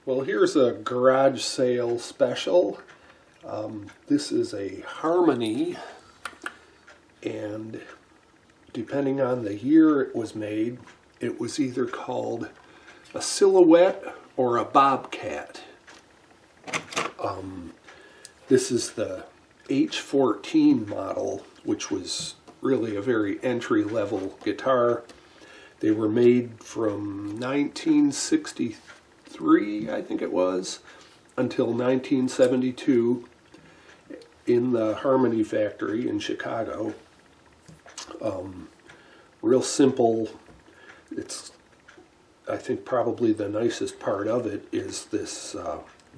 Well, here's a garage sale special. This is a Harmony, and depending on the year it was made, it was either called a Silhouette or a Bobcat. This is the H14 model, which was really a very entry-level guitar. They were made from 1963, I think it was, until 1972 in the Harmony factory in Chicago. Real simple. It's, I think probably the nicest part of it is this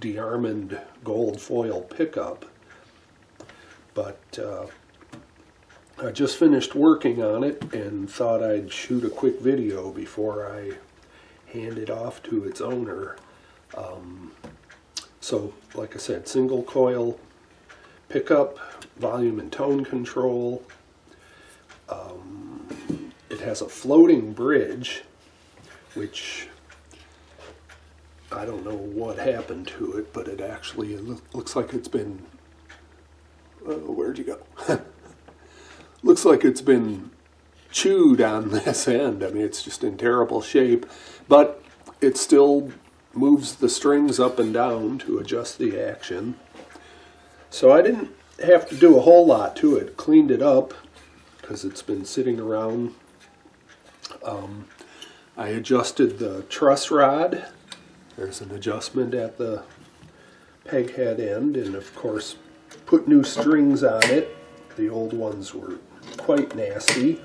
DeArmond gold foil pickup. But I just finished working on it and thought I'd shoot a quick video before I hand it off to its owner. So, like I said, single coil pickup, volume and tone control. It has a floating bridge, which I don't know what happened to it, but it actually looks like it's been, where'd you go? Looks like it's been chewed on this end. I mean, it's just in terrible shape, but it still moves the strings up and down to adjust the action. So I didn't have to do a whole lot to it. Cleaned it up because it's been sitting around. I adjusted the truss rod. There's an adjustment at the peg head end, and of course put new strings on it. The old ones were quite nasty.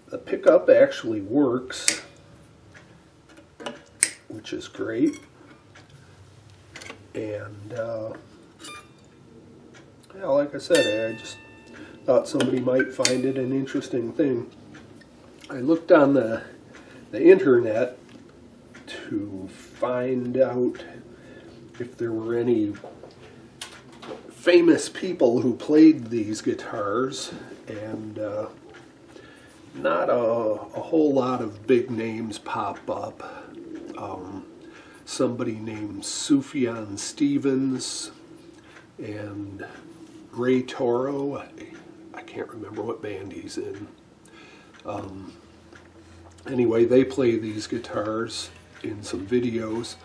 The pickup actually works, which is great. And yeah, like I said, I just thought somebody might find it an interesting thing. I looked on the internet to find out if there were any famous people who played these guitars, and not a whole lot of big names pop up. Somebody named Sufjan Stevens and Ray Toro. I can't remember what band he's in. Anyway, they play these guitars in some videos.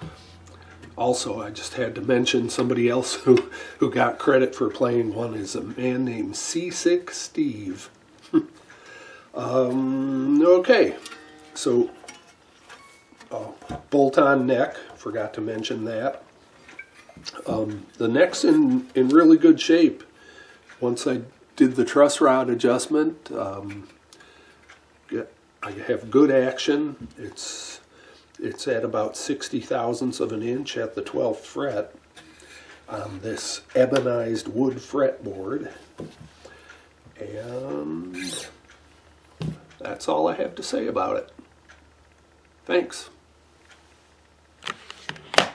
Also, I just had to mention somebody else who got credit for playing one is a man named Seasick Steve. Okay, so bolt-on neck, forgot to mention that. The neck's in really good shape. Once I did the truss rod adjustment, I have good action. It's at about 60 thousandths of an inch at the 12th fret on this ebonized wood fretboard. And that's all I have to say about it. Thanks.